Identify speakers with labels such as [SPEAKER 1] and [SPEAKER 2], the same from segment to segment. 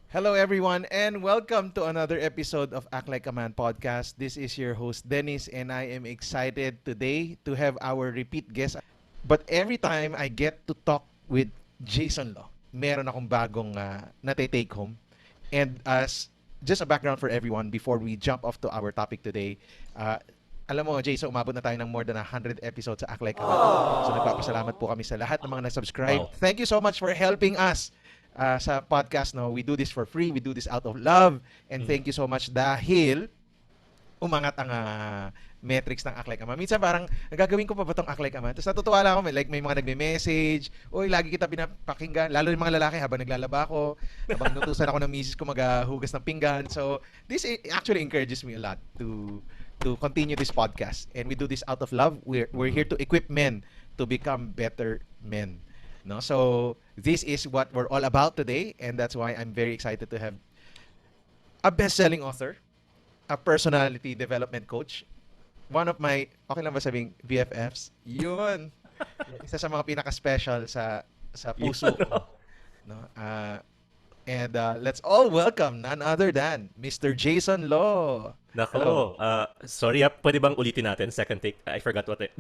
[SPEAKER 1] Hello, everyone, and welcome to another episode of Act Like a Man podcast. This is your host, Dennis, and I am excited today to have our repeat guest. But every time I get to talk with Jayson Lo, meron akong bagong nate-take home. And as just a background for everyone before we jump off to our topic today, uh, alam mo, Jason, umabot na tayo ng more than 100 episodes sa Act Like a Man. So nagpapasalamat po kami sa lahat ng mga nag-subscribe.
[SPEAKER 2] Wow.
[SPEAKER 1] Thank you so much for helping us sa podcast. No, we do this for free. We do this out of love. And
[SPEAKER 2] Mm.
[SPEAKER 1] thank you so much dahil umangat ang metrics ng Act Like a Man. Minsan parang, nagagawin ko pa ba itong Act Like a Man? Tapos natutuwa lang ako, may mga nagme-message, oy, lagi kita pinapakinggan, lalo yung mga lalaki habang naglalaba ako, habang nutusan ako ng misis ko maghugas ng pinggan. So, this actually encourages me a lot to continue this podcast. And we do this out of love. We're here to equip men to become better men. No? So, this is what we're all about today, and that's why I'm very excited to have a best-selling author, a personality development coach, one of my, okay lang ba sabing BFFs? Yun. Isa sa mga pinaka-special sa puso ko. No? And let's all welcome none other than Mr. Jayson Lo. Hello.
[SPEAKER 2] Nako, sorry pwede bang ulitin natin? Second take. I forgot what it.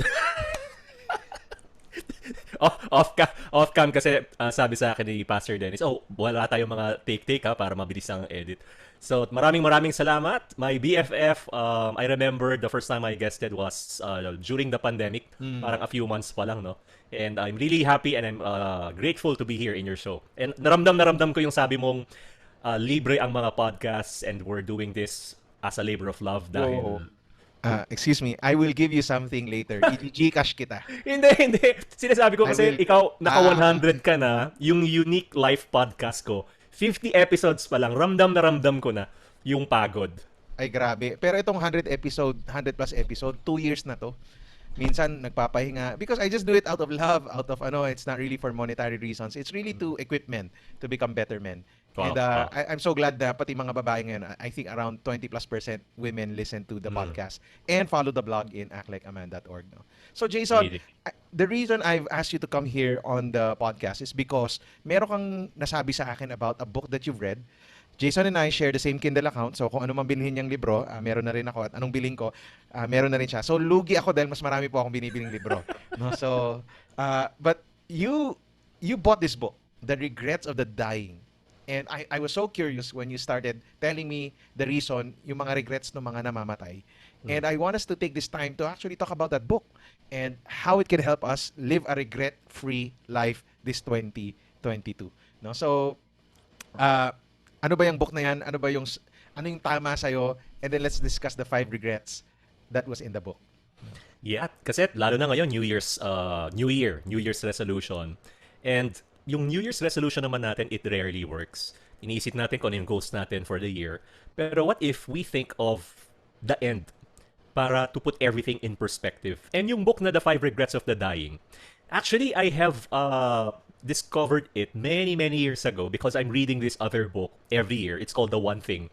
[SPEAKER 2] Off cam kasi sabi sa akin ni Pastor Dennis, wala tayong mga take para mabilis ang edit. So, maraming salamat. My BFF, I remember the first time I guested was during the pandemic, parang a few months pa lang, no? And I'm really happy and I'm grateful to be here in your show. And naramdam ko yung sabi mong libre ang mga podcasts and we're doing this as a labor of love
[SPEAKER 1] Whoa.
[SPEAKER 2] dahil
[SPEAKER 1] Excuse me, I will give you something later. I-Gcash kita.
[SPEAKER 2] Hindi. Sinasabi ko
[SPEAKER 1] I
[SPEAKER 2] kasi
[SPEAKER 1] will-
[SPEAKER 2] ikaw naka
[SPEAKER 1] Ah.
[SPEAKER 2] 100 ka na, yung unique life podcast ko. 50 episodes pa lang, ramdam na ramdam ko na yung pagod.
[SPEAKER 1] Ay, grabe. Pero itong 100 plus episode, 2 years na to. Minsan, nagpapahinga. Because I just do it out of love, out of, it's not really for monetary reasons. It's really to equip men to become better men.
[SPEAKER 2] Wow,
[SPEAKER 1] And
[SPEAKER 2] wow.
[SPEAKER 1] I'm so glad na pati mga babae ngayon, I think around 20+% women listen to the podcast and follow the blog in actlikeaman.org. No? So, Jason,
[SPEAKER 2] Really?
[SPEAKER 1] the reason I've asked you to come here on the podcast is because meron kang nasabi sa akin about a book that you've read. Jason and I share the same Kindle account. So kung ano man bilhin niyang libro, meron na rin ako. At anong bilhin ko, meron na rin siya. So lugi ako dahil mas marami po akong binibiling libro. No? So, but you bought this book, The Regrets of the Dying. And I was so curious when you started telling me the reason, yung mga regrets ng mga namamatay. And I want us to take this time to actually talk about that book and how it can help us live a regret-free life this 2022. No? So, ano ba yung book na yan? Ano yung tama sa'yo? And then let's discuss the 5 regrets that was in the book.
[SPEAKER 2] Yeah, kasi lalo na ngayon New Year's resolution. And yung New Year's resolution naman natin, it rarely works. Iniisip natin kung ano yung goals natin for the year. Pero what if we think of the end para to put everything in perspective? And yung book na The 5 Regrets of the Dying, actually I have discovered it many years ago because I'm reading this other book every year. It's called The One Thing.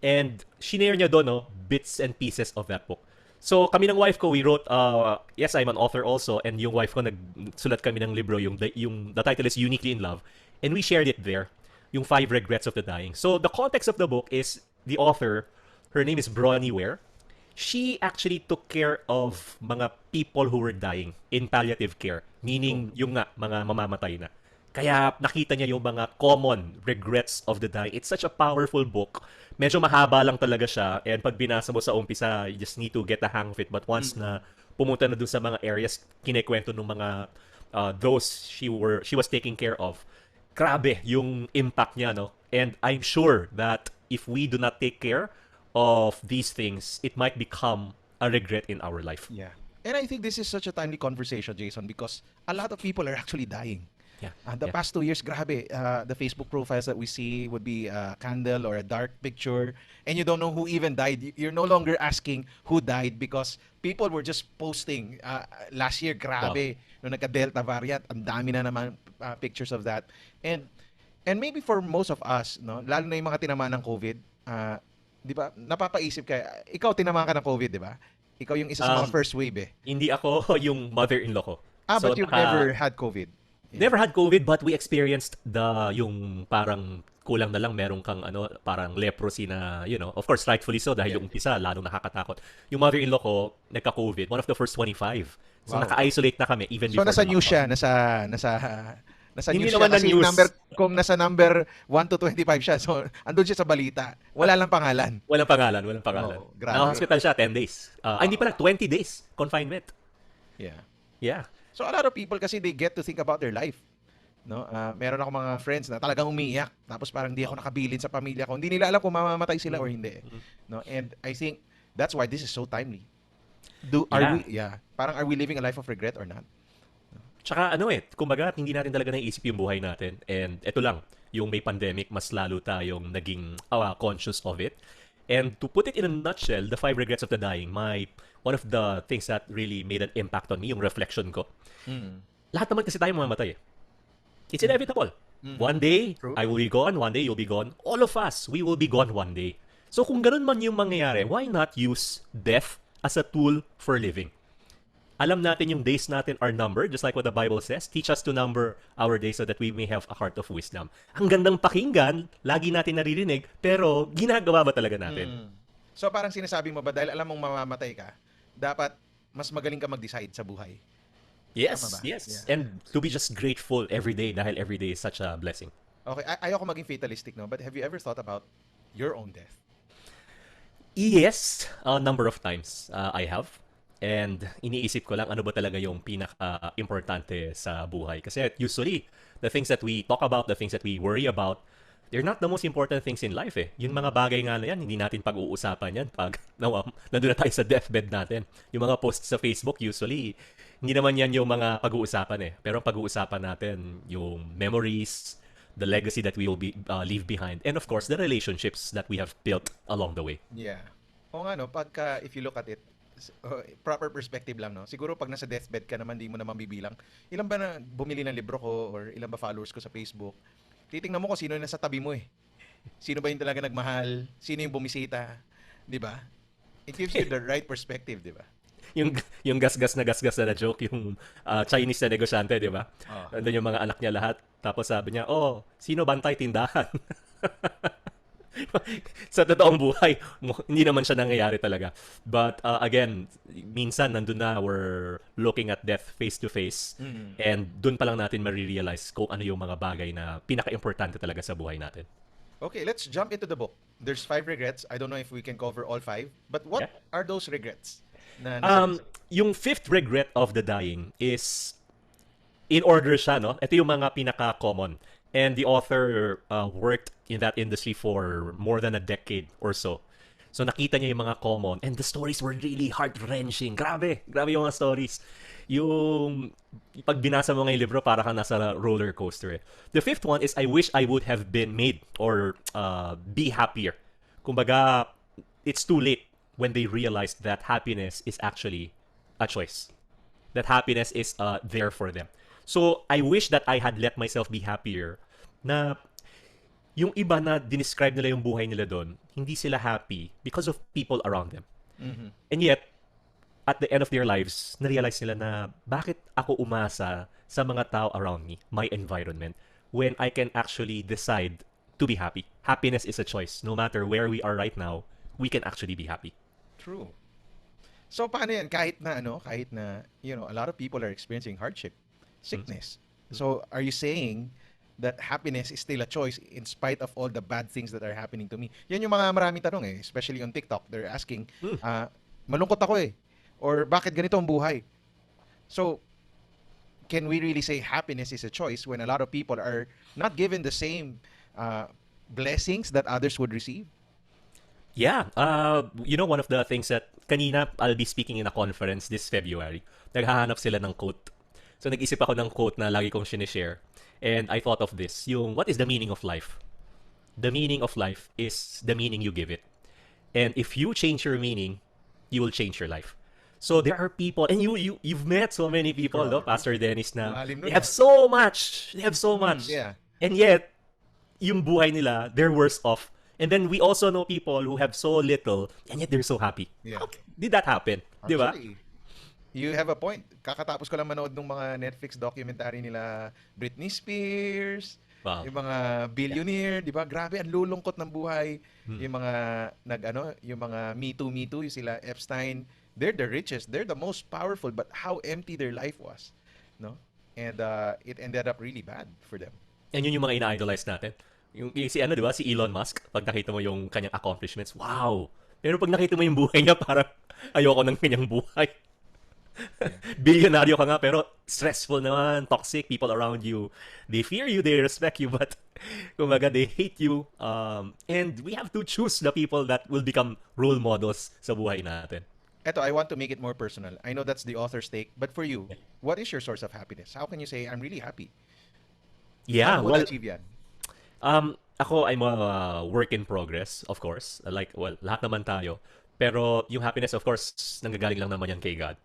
[SPEAKER 2] And shinare niya doon, no, bits and pieces of that book. So, kami ng wife ko, we wrote, yes, I'm an author also, and yung wife ko, nagsulat kami ng libro, the title is Uniquely in Love, and we shared it there, yung 5 Regrets of the Dying. So, the context of the book is, the author, her name is Bronnie Ware, she actually took care of mga people who were dying in palliative care, meaning yung nga, mga mamamatay na. Kaya nakita niya yung mga common regrets of the dying. It's such a powerful book. Medyo mahaba lang talaga siya. And pag binasa mo sa umpisa, you just need to get the hang of it. But once na pumunta na dun sa mga areas, kinekwento ng mga those she was taking care of, grabe yung impact niya, no? And I'm sure that if we do not take care of these things, it might become a regret in our life.
[SPEAKER 1] Yeah. And I think this is such a timely conversation, Jason, because a lot of people are actually dying.
[SPEAKER 2] Yeah.
[SPEAKER 1] The past 2 years, grabe, the Facebook profiles that we see would be a candle or a dark picture, and you don't know who even died. You're no longer asking who died because people were just posting. Last year, grabe, nung nagka-Delta variant, ang dami na naman pictures of that. And maybe for most of us, no, lalo na yung mga tinamaan ng COVID, di ba, napapaisip ka, ikaw tinamaan ka ng COVID, di ba? Ikaw yung isa sa mga first wave eh.
[SPEAKER 2] Hindi ako yung mother-in-law ko.
[SPEAKER 1] But you've never had COVID.
[SPEAKER 2] Never had COVID, but we experienced yung parang kulang na lang meron kang parang leprosy na, of course, rightfully so, dahil
[SPEAKER 1] Yeah.
[SPEAKER 2] yung umpisa, lalong nakakatakot. Yung mother-in-law ko, nagka-COVID, one of the first 25. So,
[SPEAKER 1] Wow.
[SPEAKER 2] naka-isolate na kami even
[SPEAKER 1] So
[SPEAKER 2] before
[SPEAKER 1] nasa
[SPEAKER 2] the
[SPEAKER 1] news
[SPEAKER 2] lockdown.
[SPEAKER 1] siya, nasa
[SPEAKER 2] Hindi
[SPEAKER 1] news siya
[SPEAKER 2] naman na
[SPEAKER 1] kasi yung number
[SPEAKER 2] news.
[SPEAKER 1] kung nasa number 1 to 25 siya. So andun siya sa balita. Wala lang pangalan.
[SPEAKER 2] Walang pangalan, walang pangalan.
[SPEAKER 1] Oh, grabe.
[SPEAKER 2] Naka-hospital siya 10 days. Hindi pala, 20 days confinement.
[SPEAKER 1] Yeah.
[SPEAKER 2] Yeah.
[SPEAKER 1] So a lot of people kasi they get to think about their life. No? Meron ako mga friends na talagang umiiyak. Tapos parang hindi ako nakabilin sa pamilya ko. Hindi nila alam kung mamamatay sila or hindi. No? And I think that's why this is so timely. Parang are we living a life of regret or not?
[SPEAKER 2] Tsaka kumbaga hindi natin talaga naiisip yung buhay natin. And eto lang, yung may pandemic, mas lalo tayong naging conscious of it. And to put it in a nutshell, the 5 regrets of the dying, one of the things that really made an impact on me, yung reflection ko. Lahat naman kasi tayo mamamatay eh. It's inevitable. One day,
[SPEAKER 1] True.
[SPEAKER 2] I will be gone. One day, you'll be gone. All of us, we will be gone one day. So kung ganun man yung mangyayari, why not use death as a tool for living? Alam natin yung days natin are numbered, just like what the Bible says. Teach us to number our days so that we may have a heart of wisdom. Ang gandang pakinggan, lagi natin naririnig, pero ginagawa ba talaga natin?
[SPEAKER 1] So parang sinasabi mo ba dahil alam mong mamamatay ka, dapat mas magaling ka mag-decide sa buhay?
[SPEAKER 2] Yes,
[SPEAKER 1] Tama ba?
[SPEAKER 2] yes.
[SPEAKER 1] Yeah.
[SPEAKER 2] And to be just grateful every day dahil every day is such a blessing.
[SPEAKER 1] Okay, ayoko maging fatalistic, no? But have you ever thought about your own death?
[SPEAKER 2] Yes, a number of times I have. And iniisip ko lang ano ba talaga yung pinaka-importante sa buhay. Kasi usually, the things that we talk about, the things that we worry about, they're not the most important things in life eh. Yung mga bagay nga na yan, hindi natin pag-uusapan yan pag nandun na tayo sa deathbed natin. Yung mga posts sa Facebook, usually, hindi naman yan yung mga pag-uusapan eh. Pero ang pag-uusapan natin, yung memories, the legacy that we will leave behind, and of course, the relationships that we have built along the way.
[SPEAKER 1] Yeah. O nga, no? Pagka, if you look at it, proper perspective lang, no? Siguro pag nasa deathbed ka naman, di mo naman bibilang. Ilan ba na bumili ng libro ko or ilan ba followers ko sa Facebook? Titingnan mo kung sino yung nasa tabi mo eh. Sino ba yung talaga nagmahal? Sino yung bumisita? Di ba? It gives you the right perspective, di ba?
[SPEAKER 2] Yung gasgas na joke, yung Chinese na negosyante, di ba?
[SPEAKER 1] Oh.
[SPEAKER 2] Nandun yung mga anak niya lahat. Tapos sabi niya, sino bantay tindahan? Sa totoong buhay, hindi naman siya nangyayari talaga. But again, minsan nandun na, we're looking at death face to face. And dun pa lang natin marirealize kung ano yung mga bagay na pinaka-importante talaga sa buhay natin.
[SPEAKER 1] Okay, let's jump into the book. There's 5 regrets. I don't know if we can cover all 5. But what are those regrets?
[SPEAKER 2] Yung 5th regret of the dying is in order siya, no? Ito yung mga pinaka-common. And the author worked in that industry for more than a decade or so. So nakita niya yung mga common. And the stories were really heart-wrenching. Grabe yung mga stories. Yung pag binasa mo ngayong libro, para kang nasa roller coaster eh. The 5th one is, I wish I would have been made or be happier. Kumbaga, it's too late when they realized that happiness is actually a choice. That happiness is there for them. So, I wish that I had let myself be happier na yung iba na dinescribe nila yung buhay nila doon, hindi sila happy because of people around them. And yet, at the end of their lives, na-realize nila na bakit ako umasa sa mga tao around me, my environment, when I can actually decide to be happy. Happiness is a choice. No matter where we are right now, we can actually be happy.
[SPEAKER 1] True. So paano yan kahit na a lot of people are experiencing hardship, sickness. So are you saying that happiness is still a choice in spite of all the bad things that are happening to me? Yan yung mga maraming tanong eh, especially on TikTok. They're asking, malungkot ako eh, or bakit ganito ang buhay? So can we really say happiness is a choice when a lot of people are not given the same blessings that others would receive?
[SPEAKER 2] Yeah, one of the things that kanina I'll be speaking in a conference this February. Naghahanap sila ng quote. So nag-isip ako ng quote na lagi kong sinishare. And I thought of this, what is the meaning of life? The meaning of life is the meaning you give it. And if you change your meaning, you will change your life. So there are people, and you've met so many people, no? Pastor Dennis, na they have so much. They have so much.
[SPEAKER 1] Yeah.
[SPEAKER 2] And yet, yung buhay nila, they're worse off. And then we also know people who have so little, and yet they're so happy.
[SPEAKER 1] Yeah.
[SPEAKER 2] How did that happen? Di ba?
[SPEAKER 1] Actually, you have a point. Kakatapos ko lang manood ng mga Netflix documentary nila Britney Spears,
[SPEAKER 2] Wow.
[SPEAKER 1] Yung mga
[SPEAKER 2] Yeah.
[SPEAKER 1] billionaire, 'di ba? Grabe ang lulungkot ng buhay.
[SPEAKER 2] Hmm.
[SPEAKER 1] Yung mga yung mga Me Too, yung sila Epstein, they're the richest, they're the most powerful, but how empty their life was, no? And it ended up really bad for them.
[SPEAKER 2] And yun yung mga ina-idolize natin. Yung si ano, di ba? Si Elon Musk. Pag nakita mo yung kanyang accomplishments, wow! Pero pag nakita mo yung buhay niya, parang ayoko ng kanyang buhay.
[SPEAKER 1] Yeah.
[SPEAKER 2] Bilyonaryo ka nga, pero stressful naman, toxic, people around you. They fear you, they respect you, but kumbaga, they hate you. And we have to choose the people that will become role models sa buhay natin.
[SPEAKER 1] Eto, I want to make it more personal. I know that's the author's take, but for you, what is your source of happiness? How can you say, I'm really happy?
[SPEAKER 2] Yeah,
[SPEAKER 1] Paano mo
[SPEAKER 2] well,
[SPEAKER 1] na-achieve yan?
[SPEAKER 2] ako, I'm a work in progress, of course. Like, well, lahat naman tayo. Pero yung happiness, of course, nanggagaling lang naman yan kay God.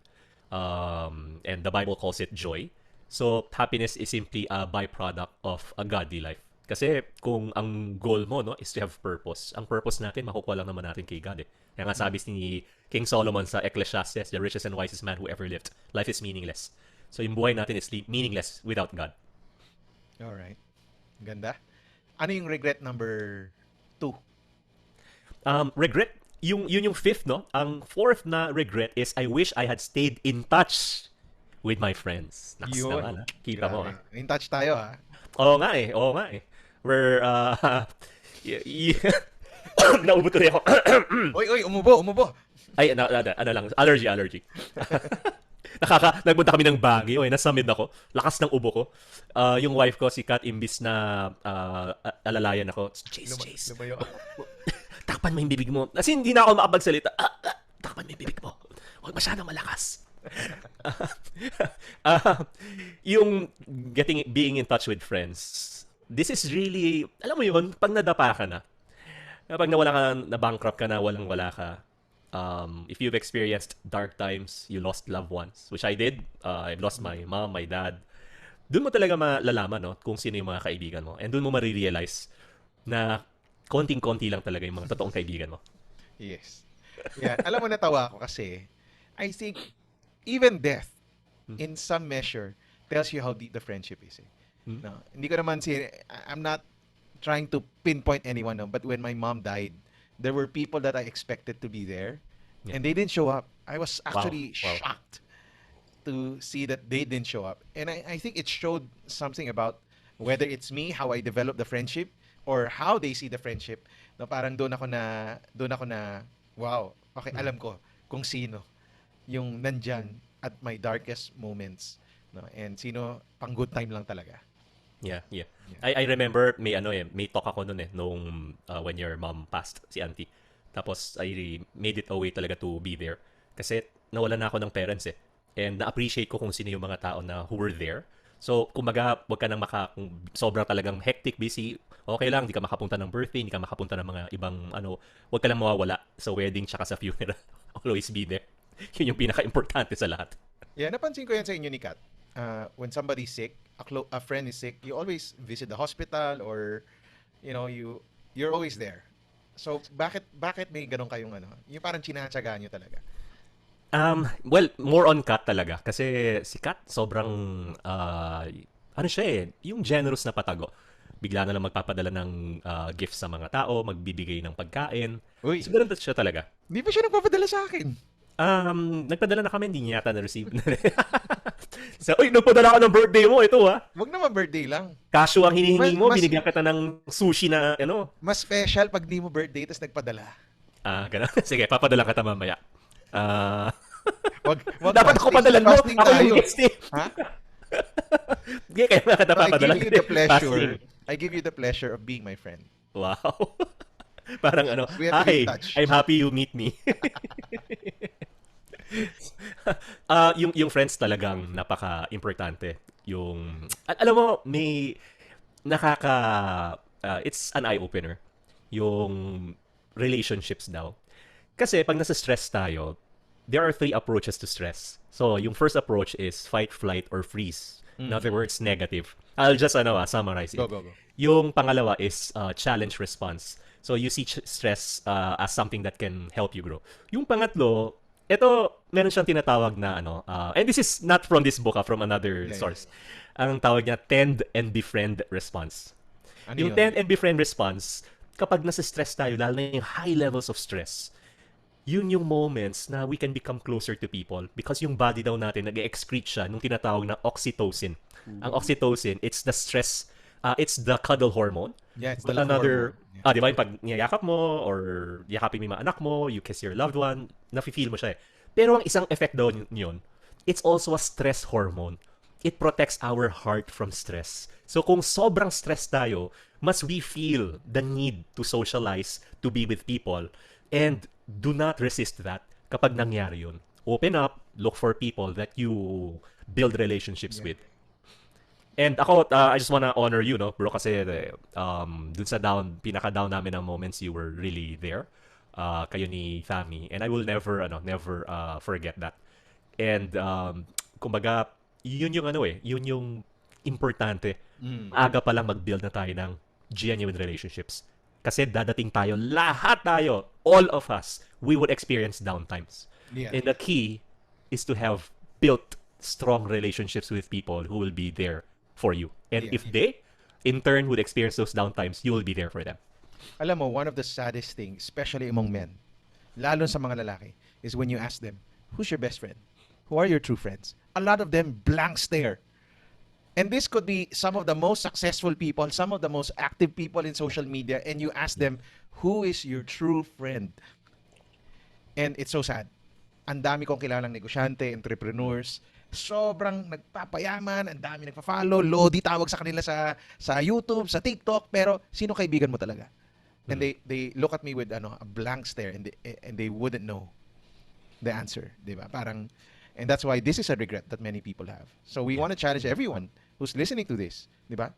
[SPEAKER 2] And the Bible calls it joy. So, happiness is simply a byproduct of a godly life. Kasi kung ang goal mo, no, is to have purpose, ang purpose natin, makukuha lang naman natin kay God eh. Kaya nga sabi ni King Solomon sa Ecclesiastes, the richest and wisest man who ever lived, life is meaningless. So yung buhay natin is meaningless without God.
[SPEAKER 1] Alright. Ganda. Ano yung regret number 2?
[SPEAKER 2] Regret, yun yung fifth, no? Ang fourth na regret is I wish I had stayed in touch with my friends. Naks naman,
[SPEAKER 1] Yun.
[SPEAKER 2] ha? Kita mo,
[SPEAKER 1] Grabe.
[SPEAKER 2] ha?
[SPEAKER 1] In touch tayo, ha?
[SPEAKER 2] Oo nga eh. We're, naubo tuloy ako.
[SPEAKER 1] Oy, umubo.
[SPEAKER 2] Ay, ano lang, allergy. Nagpunta kami ng Baguio eh, nasamid ako. Lakas ng ubo ko. Yung wife ko, si Kat, imbis na alalayan ako, Chase.
[SPEAKER 1] Lumayo.
[SPEAKER 2] Takpan mo yung bibig mo. Kasi hindi na ako makapagsalita. Takpan mo yung bibig mo. Huwag masyadong malakas. Ah, yung being in touch with friends, this is really, alam mo yun, pag nadapa ka na, kapag nawala ka, na-bankrupt ka na, walang-wala ka, if you've experienced dark times, you lost loved ones, which I did. I lost my mom, my dad. Doon mo talaga malalaman, no, kung sino yung mga kaibigan mo. And doon mo marirealize na konting-konti lang talaga yung mga totoong kaibigan mo.
[SPEAKER 1] Yes. Yeah. Alam mo, natawa ako kasi I think even death, in some measure, tells you how deep the friendship is. Eh.
[SPEAKER 2] Hmm?
[SPEAKER 1] No, hindi ko naman I'm not trying to pinpoint anyone, no, but when my mom died, there were people that I expected to be there,
[SPEAKER 2] Yeah.
[SPEAKER 1] and they didn't show up. I was
[SPEAKER 2] Wow.
[SPEAKER 1] actually
[SPEAKER 2] Wow.
[SPEAKER 1] shocked to see that they didn't show up. And I think it showed something about whether it's me, how I develop the friendship, or how they see the friendship. No, parang doon ako na, wow, okay, alam ko kung sino yung nandyan at my darkest moments. No? And sino, pang good time lang talaga.
[SPEAKER 2] Yeah.
[SPEAKER 1] Yeah.
[SPEAKER 2] I remember may talk ako noon eh nung when your mom passed, si auntie. Tapos I made it a way talaga to be there kasi nawalan na ako ng parents eh. And na-appreciate ko kung sino yung mga tao na who were there. So, kumbaga, wag ka nang kung sobrang talagang hectic, busy, okay lang, hindi ka makapunta ng birthday, hindi ka makapunta ng mga ibang wag ka lang mawawala sa wedding tsaka sa funeral. Always be there. Yun yung pinaka-importante sa lahat.
[SPEAKER 1] Yeah, napansin ko yan sa inyo ni Kat. When somebody's sick, a friend is sick, you always visit the hospital or you're always there. So bakit may ganun kayong yung parang chinatsaga nyo talaga?
[SPEAKER 2] Well, more on Kat talaga. Kasi si Kat, sobrang, ano siya eh, yung generous na patago. Bigla na lang magpapadala ng gifts sa mga tao, magbibigay ng pagkain.
[SPEAKER 1] Uy,
[SPEAKER 2] So, ganun siya talaga.
[SPEAKER 1] hindi pa siya nagpapadala sa akin.
[SPEAKER 2] Nagpadala na kami, hindi niya yata na-receive. So, uy, nagpadala ka ng birthday mo, ito ha.
[SPEAKER 1] Wag naman birthday lang.
[SPEAKER 2] Kasyo ang hinihingi mo,
[SPEAKER 1] Mas-
[SPEAKER 2] binigyan kita ng sushi na,
[SPEAKER 1] Mas special pag di mo birthday tapos nagpadala.
[SPEAKER 2] ganun. Sige, papadala kita mamaya. Ah,
[SPEAKER 1] Wag
[SPEAKER 2] dapat ako
[SPEAKER 1] fasting.
[SPEAKER 2] padalan mo.
[SPEAKER 1] Fasting
[SPEAKER 2] Ako
[SPEAKER 1] tayo.
[SPEAKER 2] yung guest eh.
[SPEAKER 1] Ha?
[SPEAKER 2] Hindi, kaya nga kita
[SPEAKER 1] No, I
[SPEAKER 2] papadalan.
[SPEAKER 1] give you the pleasure.
[SPEAKER 2] Fasting.
[SPEAKER 1] I give you the pleasure of being my friend.
[SPEAKER 2] Wow. Parang
[SPEAKER 1] We have to be in
[SPEAKER 2] hi,
[SPEAKER 1] touch.
[SPEAKER 2] I'm happy you meet me. Yung friends talagang napaka-importante. Alam mo, may nakaka, it's an eye-opener. Yung relationships daw. Kasi pag nasa stress tayo, there are 3 approaches to stress. So, yung first approach is fight, flight, or freeze. In other words, negative. I'll just summarize it.
[SPEAKER 1] Go.
[SPEAKER 2] Yung pangalawa is challenge response. So you see stress as something that can help you grow. Yung pangatlo, ito meron siyang tinatawag na and this is not from this book, from another
[SPEAKER 1] Yeah.
[SPEAKER 2] source. Ang tawag niya tend and befriend response.
[SPEAKER 1] Ano
[SPEAKER 2] Yung
[SPEAKER 1] yun?
[SPEAKER 2] 10 and befriend response, kapag nasa-stress tayo, lalo na yung high levels of stress, yun yung moments na we can become closer to people because yung body daw natin nag-excrete siya nung tinatawag na oxytocin. Ang
[SPEAKER 1] Ooh.
[SPEAKER 2] oxytocin, it's the stress, it's the cuddle hormone.
[SPEAKER 1] Yeah, it's the
[SPEAKER 2] But
[SPEAKER 1] love hormone.
[SPEAKER 2] another,
[SPEAKER 1] Yeah.
[SPEAKER 2] di ba, yung pag niyayakap mo or yakapin mo yung mga anak mo, you kiss your loved one, nafe-feel mo siya eh. Pero ang isang effect daw yun, it's also a stress hormone. It protects our heart from stress. So kung sobrang stress tayo, mas we feel the need to socialize, to be with people. And do not resist that kapag nangyari yun. Open up, look for people that you build relationships
[SPEAKER 1] Yeah.
[SPEAKER 2] with. And ako, I just wanna honor you, no, bro, kasi dun sa pinaka-down namin ng moments, you were really there. Kayo ni Fami. And I will never forget that. And, kumbaga, yun yung importante. Aga pa lang mag-build na tayo ng genuine relationships. Kasi dadating tayo, lahat tayo, all of us, we would experience downtimes.
[SPEAKER 1] Yeah.
[SPEAKER 2] And the key is to have built strong relationships with people who will be there for you. And
[SPEAKER 1] Yeah.
[SPEAKER 2] if they, in turn, would experience those downtimes, you will be there for them.
[SPEAKER 1] Alam mo, one of the saddest things, especially among men, lalo sa mga lalaki, is when you ask them, who's your best friend? Who are your true friends? A lot of them blank stare. And this could be some of the most successful people, some of the most active people in social media, and you ask them, who is your true friend? And it's so sad. Ang dami kong kilalang negosyante, entrepreneurs, sobrang nagpapayaman, ang dami nagpa-follow, Lodi tawag sa kanila sa YouTube, sa TikTok, pero sino kaibigan mo talaga? And they look at me with a blank stare, and they wouldn't know the answer, 'di ba? Parang, and that's why this is a regret that many people have. So we want to challenge everyone who's listening to this, 'di ba?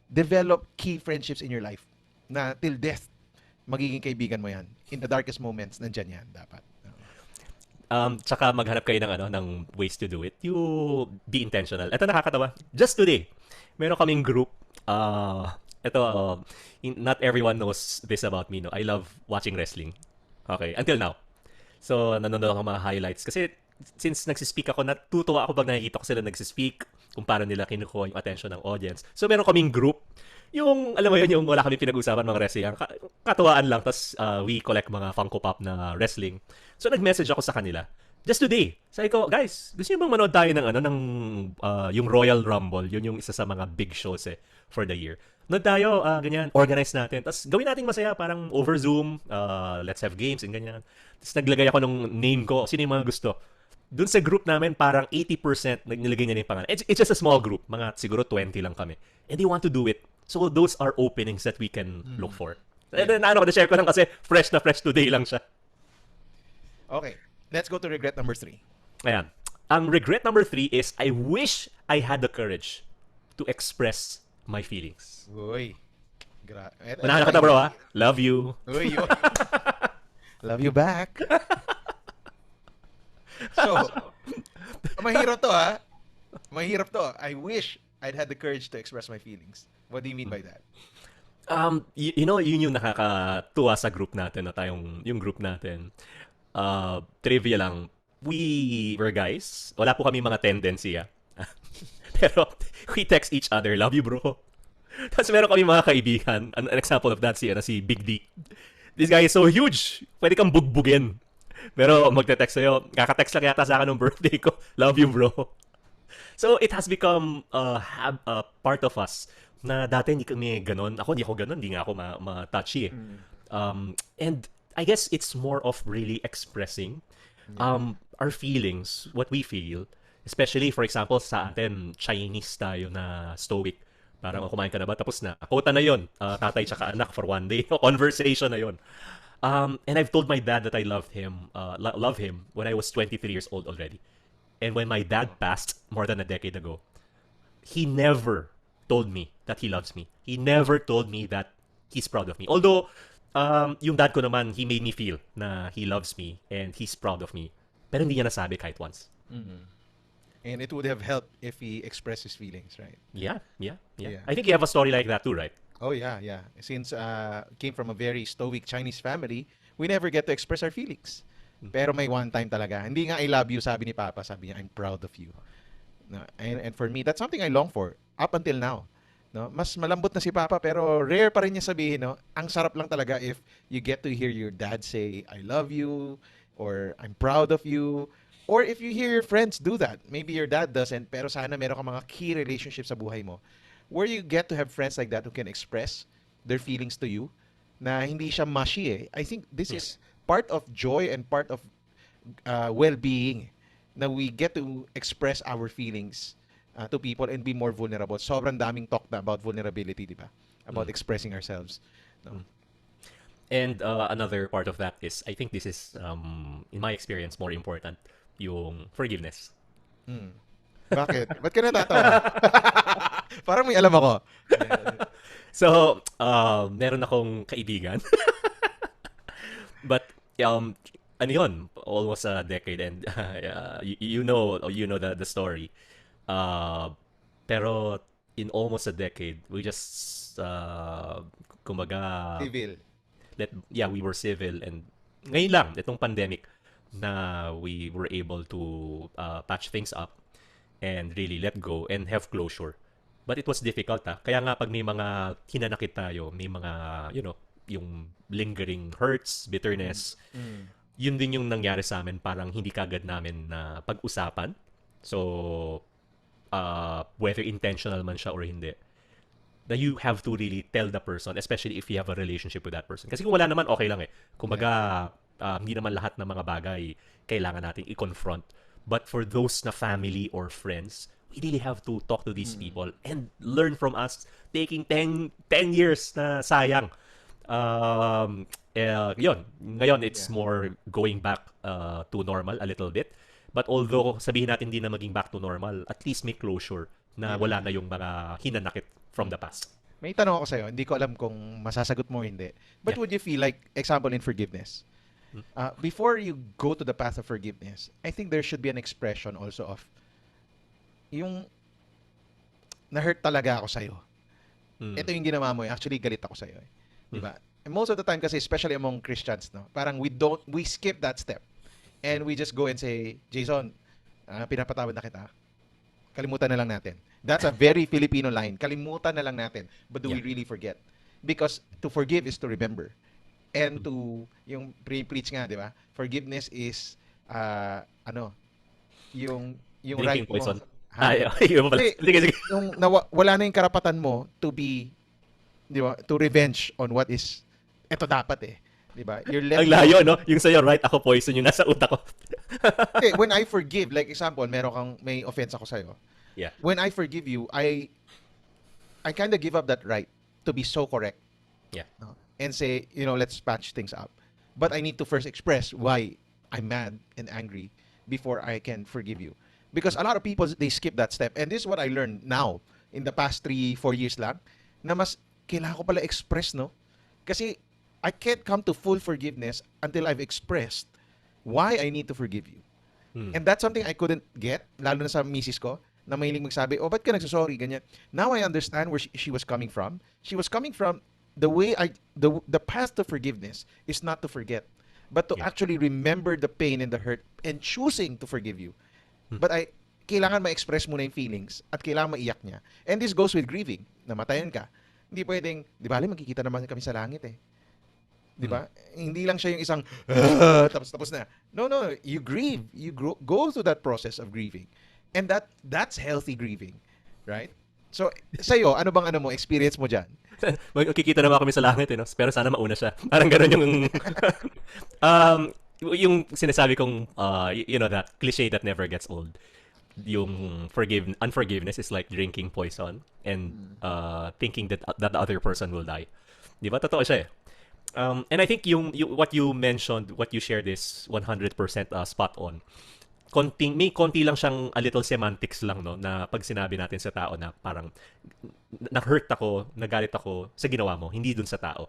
[SPEAKER 1] Develop key friendships in your life na till death magiging kaibigan mo 'yan. In the darkest moments, nandiyan 'yan dapat.
[SPEAKER 2] Tsaka maghanap kayo ng ways to do it. You be intentional. Ito nakakatawa. Just today, meron kaming group. Not everyone knows this about me, no. I love watching wrestling. Okay, until now. So, nanonood ako ng mga highlights. Kasi, since nagsispeak ako, natutuwa ako pag nakikita ko sila nagsispeak, kung paano nila kinukuha yung attention ng audience. So, meron kaming group. Yung, alam mo yun, yung wala kami pinag-usapan mga wrestling. Katuwaan lang, tas we collect mga Funko Pop na wrestling. So, nag-message ako sa kanila. Just today, sabi ko, guys, gusto niyo bang manood tayo yung Royal Rumble? Yun yung isa sa mga big shows for the year. Nood tayo, ganyan, organize natin. Tapos gawin natin masaya, parang over Zoom, let's have games and ganyan. Tapos naglagay ako ng name ko, sino yung mga gusto. Doon sa group namin, parang 80% nilagay niya yung pangalan. It's just a small group, mga siguro 20 lang kami. And they want to do it. So those are openings that we can look for. And then, na-share ko lang kasi fresh na fresh today lang siya.
[SPEAKER 1] Okay, let's go to regret number 3.
[SPEAKER 2] Ayan. Ang regret number 3 is, I wish I had the courage to express my feelings.
[SPEAKER 1] Uy.
[SPEAKER 2] Manahan ka ta, bro, ha? Love you.
[SPEAKER 1] Uy. Love you back. So, mahirap to, ha? Mahirap to. I wish I'd had the courage to express my feelings. What do you mean by that?
[SPEAKER 2] Yun yung nakakatuwa sa group natin na yung group natin. Trivia lang, we were guys. Wala po kami mga tendency, Pero we text each other, love you, bro. Tapos meron kami mga kaibigan. An example of that si Big D. This guy is so huge. Pwede kang bugbugin. Pero magte-text sa'yo, kaka-text lang yata sa akin ng birthday ko, love you, bro. So it has become a part of us na dati hindi kami ganon. Hindi ako ganon. Hindi nga ako ma-touchy And I guess it's more of really expressing our feelings, what we feel. Especially, for example, sa atin, Chinese tayo na stoic. Parang kumain ka na ba? Tapos na. Quota na yun. Tatay tsaka anak for one day. Conversation na yun. And I've told my dad that I love him when I was 23 years old already. And when my dad passed more than a decade ago, he never told me that he loves me. He never told me that he's proud of me. Although, yung dad ko naman, he made me feel na he loves me and he's proud of me. Pero hindi niya nasabi kahit once.
[SPEAKER 1] And it would have helped if he expressed his feelings, right?
[SPEAKER 2] Yeah.
[SPEAKER 1] Yeah.
[SPEAKER 2] I think you have a story like that too, right?
[SPEAKER 1] Oh, yeah. Since came from a very stoic Chinese family, we never get to express our feelings. Pero may one time talaga. Hindi nga I love you, sabi ni Papa. Sabi niya, I'm proud of you. And for me, that's something I long for up until now. No? Mas malambot na si Papa pero rare pa rin niya sabihin, no? Ang sarap lang talaga if you get to hear your dad say, I love you, or I'm proud of you, or if you hear your friends do that. Maybe your dad doesn't, pero sana meron ka mga key relationships sa buhay mo where you get to have friends like that who can express their feelings to you na hindi siya mushy eh. I think this
[SPEAKER 2] Yeah.
[SPEAKER 1] is part of joy and part of well-being na we get to express our feelings to people and be more vulnerable. Sobrang daming talk na about vulnerability, di ba? About
[SPEAKER 2] Mm.
[SPEAKER 1] expressing ourselves. No?
[SPEAKER 2] Mm. And another part of that is, I think this is, in my experience, more important, yung forgiveness.
[SPEAKER 1] Mm. Bakit? Ba't ka natatawa? Parang may alam ako.
[SPEAKER 2] So, meron akong kaibigan. But, ano yun, almost a decade and you know the story. Uh, pero in almost a decade, we just, kumbaga,
[SPEAKER 1] Civil.
[SPEAKER 2] we were civil and ngayon lang, itong pandemic, na we were able to patch things up and really let go and have closure. But it was difficult Kaya nga pag may mga hinanakit tayo, may mga, yung lingering hurts, bitterness,
[SPEAKER 1] Mm.
[SPEAKER 2] yun din yung nangyari sa amin, parang hindi kagad namin na pag-usapan. So, whether intentional man siya or hindi, na you have to really tell the person, especially if you have a relationship with that person. Kasi kung wala naman, okay lang eh. Kumbaga, hindi naman lahat ng mga bagay kailangan natin i-confront. But for those na family or friends, we really have to talk to these people and learn from us taking 10 years na sayang. Yun. Ngayon, it's
[SPEAKER 1] Yeah.
[SPEAKER 2] more going back to normal a little bit. But although sabihin natin di na maging back to normal, at least may closure na
[SPEAKER 1] Yeah.
[SPEAKER 2] wala na yung mga hinanakit from the past.
[SPEAKER 1] May tanong ako sa'yo. Hindi ko alam kung masasagot mo o hindi. But
[SPEAKER 2] Yeah.
[SPEAKER 1] would you feel like, example in forgiveness, before you go to the path of forgiveness, I think there should be an expression also of yung na-hurt talaga ako sa'yo.
[SPEAKER 2] Mm.
[SPEAKER 1] Ito yung ginawa mo. Actually, galit ako sa'yo. Di ba? And most of the time kasi, especially among Christians, no, parang we skip that step. And we just go and say, Jason, pinapatawad na kita. Kalimutan na lang natin. That's a very Filipino line. Kalimutan na lang natin. But do we
[SPEAKER 2] Yeah.
[SPEAKER 1] really forget? Because to forgive is to remember. And to, yung pre-preach nga, di ba? Forgiveness is, yung right
[SPEAKER 2] Drinking poison.
[SPEAKER 1] mo. Ha?
[SPEAKER 2] Yun pala.
[SPEAKER 1] Kasi,
[SPEAKER 2] Sige, sige.
[SPEAKER 1] yung wala na yung karapatan mo to be, di ba, to revenge on what is, eto dapat eh. Di ba? You're left.
[SPEAKER 2] Ang layo, no? Yung sa'yo, right? Ako poison, yung nasa utak ko.
[SPEAKER 1] Okay, when I forgive, like example, may offense ako sa'yo.
[SPEAKER 2] Yeah.
[SPEAKER 1] When I forgive you, I kind of give up that right to be so correct.
[SPEAKER 2] Yeah.
[SPEAKER 1] No? And say, let's patch things up. But I need to first express why I'm mad and angry before I can forgive you. Because a lot of people, they skip that step. And this is what I learned now, in the past 3-4 years lang, na mas kailangan ko pala express, no? Kasi I can't come to full forgiveness until I've expressed why I need to forgive you. And that's something I couldn't get, lalo na sa misis ko, na mahiling magsabi, ba't ka nagsasorry, ganyan. Now I understand where she was coming from. She was coming from the way the path to forgiveness is not to forget, but to
[SPEAKER 2] Yeah.
[SPEAKER 1] actually remember the pain and the hurt and choosing to forgive you. But kailangan ma-express muna yung feelings at kailangan maiyak niya. And this goes with grieving. Namatayan ka. Hindi pwedeng, di ba, magkikita naman kami sa langit eh. Di ba? Hindi lang siya yung isang, tapos na. No, you grieve. You go through that process of grieving. And that's healthy grieving. Right? So, sa'yo, ano bang experience mo dyan?
[SPEAKER 2] Magkikita naman kami sa langit, no? Pero sana mauna siya. Parang ganun yung... yung sinasabi kong, that cliche that never gets old. Yung unforgiveness is like drinking poison and thinking that the other person will die. Di ba? Totoo siya eh. And I think what you mentioned, what you shared is 100% spot on. May konti lang siyang a little semantics lang, no, na pag sinabi natin sa tao na parang na-hurt ako, nagalit ako sa ginawa mo, hindi dun sa tao.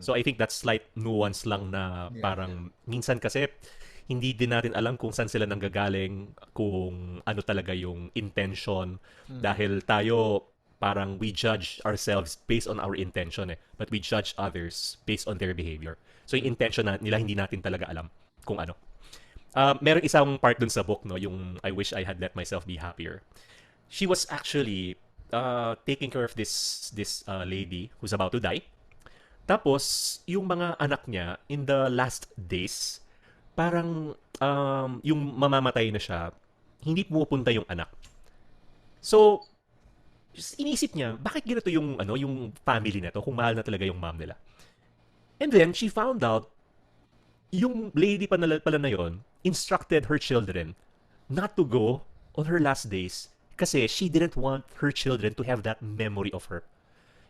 [SPEAKER 2] So I think that's slight nuance lang na parang minsan kasi hindi din natin alam kung saan sila nanggagaling, kung ano talaga yung intention, dahil tayo parang we judge ourselves based on our intention but we judge others based on their behavior. So yung intention nila hindi natin talaga alam kung ano. Merong isang part dun sa book, no, yung I wish I had let myself be happier. She was actually taking care of this lady who's about to die. Tapos, yung mga anak niya, in the last days, parang yung mamamatay na siya, hindi pumupunta yung anak. So, inisip niya, bakit ganito yung, yung family na to, kung mahal na talaga yung mom nila. And then, she found out, yung lady pala na yon instructed her children not to go on her last days kasi she didn't want her children to have that memory of her.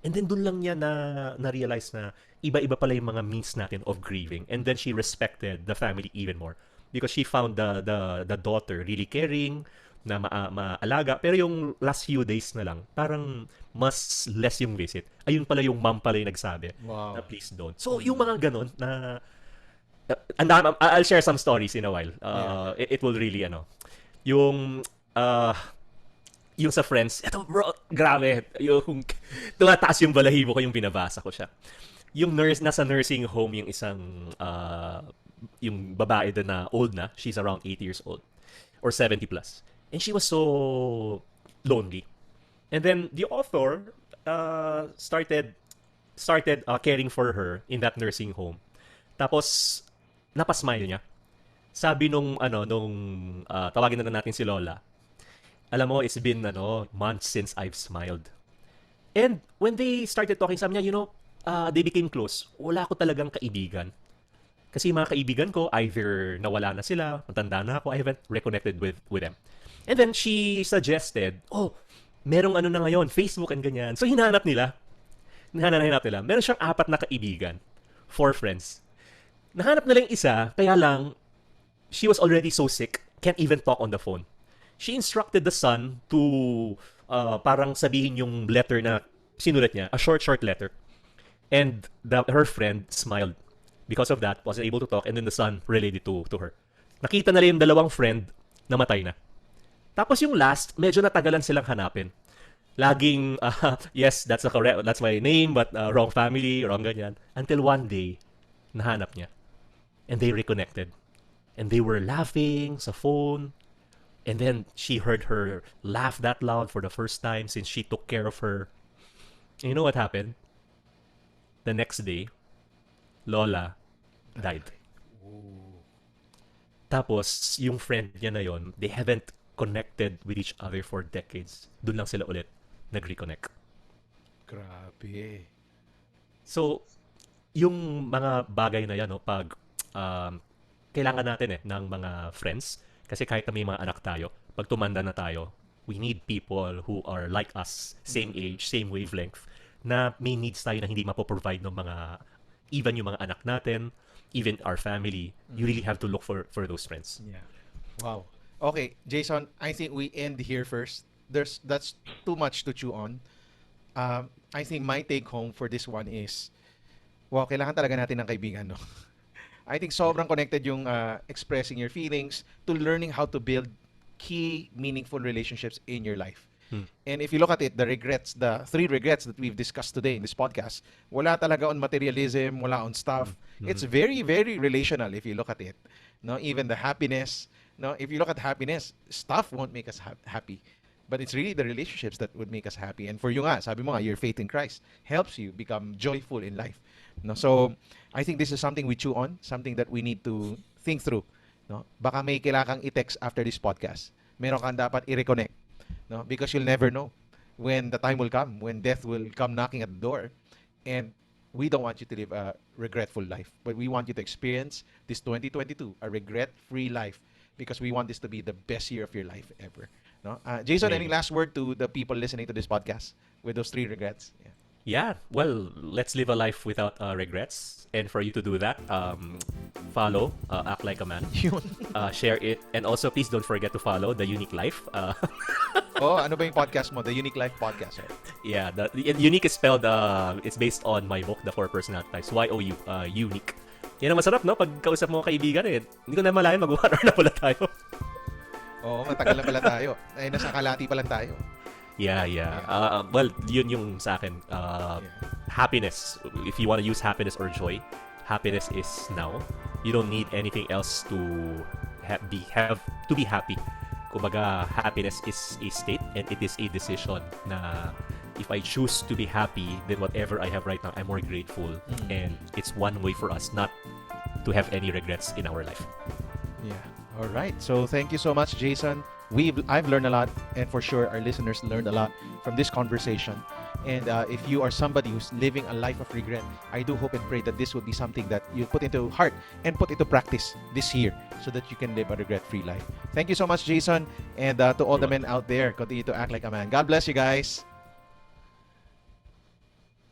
[SPEAKER 2] And then dun lang niya na-realize na iba-iba pala yung mga means natin of grieving. And then she respected the family even more because she found the daughter really caring, na maalaga. Pero yung last few days na lang, parang mas less yung visit. Ayun pala yung mom pala yung nagsabi
[SPEAKER 1] Wow.
[SPEAKER 2] na please don't. So yung mga ganun na I'll share some stories in a while. It will really yung uh, yung sa Friends, eto bro, grabe, yung tumataas yung balahibo ko yung binabasa ko siya. Yung nasa nursing home yung isang yung babae doon na old na, she's around 80 years old or 70 plus. And she was so lonely. And then the author started caring for her in that nursing home. Tapos napasmile niya. Sabi nung tawagin na natin si Lola. Alam mo, it's been months since I've smiled. And when they started talking, sabi niya, they became close. Wala ko talagang kaibigan. Kasi yung mga kaibigan ko, either nawala na sila, matanda na ako, I haven't reconnected with them. And then she suggested, merong na ngayon, Facebook and ganyan. So hinahanap nila. Meron siyang 4 na kaibigan. 4 friends. Nahanap nila yung isa, kaya lang, she was already so sick, can't even talk on the phone. She instructed the son to parang sabihin yung letter na sinulat niya, a short letter. And her friend smiled. Because of that, wasn't able to talk, and then the son relayed it to her. Nakita na rin yung dalawang friend, namatay na. Tapos yung last, medyo natagalan silang hanapin. Laging, yes, that's my name, but wrong family, wrong ganyan. Until one day, nahanap niya. And they reconnected. And they were laughing sa phone. And then she heard her laugh that loud for the first time since she took care of her. And you know what happened? The next day, Lola died. Tapos, yung friend niya na yon, they haven't connected with each other for decades. Doon lang sila ulit nag-reconnect.
[SPEAKER 1] Grabe.
[SPEAKER 2] So, yung mga bagay na yan, pag kailangan natin ng mga friends, kasi kahit na may mga anak tayo, pag tumanda na tayo, we need people who are like us, same age, same wavelength, na may needs tayo na hindi mapoprovide ng mga, even yung mga anak natin, even our family. You really have to look for those friends.
[SPEAKER 1] Yeah. Wow. Okay, Jason, I think we end here first. That's too much to chew on. I think my take home for this one is, wow, kailangan talaga natin ng kaibigan, no? I think sobrang connected yung expressing your feelings to learning how to build key, meaningful relationships in your life. And if you look at it, the 3 regrets that we've discussed today in this podcast, wala talaga on materialism, wala on stuff. It's very, very relational if you look at it. No, even the happiness. No, if you look at happiness, stuff won't make us happy. But it's really the relationships that would make us happy. And for you nga, sabi mo nga, your faith in Christ helps you become joyful in life. No, so I think this is something we chew on, something that we need to think through. No, baka may kailangan i-text after this podcast. Meron kang dapat i-reconnect. No, because you'll never know when the time will come, when death will come knocking at the door. And we don't want you to live a regretful life, but we want you to experience this 2022, a regret-free life, because we want this to be the best year of your life ever. No, Jason, any last word to the people listening to this podcast with those 3 regrets? Yeah.
[SPEAKER 2] Yeah, well, let's live a life without regrets. And for you to do that, follow Act Like a Man.
[SPEAKER 1] Yun.
[SPEAKER 2] Share it. And also, please don't forget to follow The Unique Life.
[SPEAKER 1] Ano ba yung podcast mo? The Unique Life Podcast, right?
[SPEAKER 2] Yeah, the unique is spelled, it's based on my book, The 4 Personality Types. Y-O-U, unique. Yan ang masarap, no? Pag kausap mo kaibigan, hindi ko na malayan, mag-1 hour na pala tayo.
[SPEAKER 1] Oo, matagal na pala tayo. Ay, nasa kalati pa lang tayo.
[SPEAKER 2] Yeah. Well, yun yung sa akin. Happiness. If you want to use happiness or joy, happiness is now. You don't need anything else to be happy. Kumbaga, happiness is a state and it is a decision na if I choose to be happy, then whatever I have right now, I'm more grateful. And it's one way for us not to have any regrets in our life.
[SPEAKER 1] Yeah. All right. So thank you so much, Jason. I've learned a lot, and for sure our listeners learned a lot from this conversation. And if you are somebody who's living a life of regret, I do hope and pray that this will be something that you put into heart and put into practice this year so that you can live a regret-free life. Thank you so much, Jason. And to all the men out there, continue to act like a man. God bless you guys.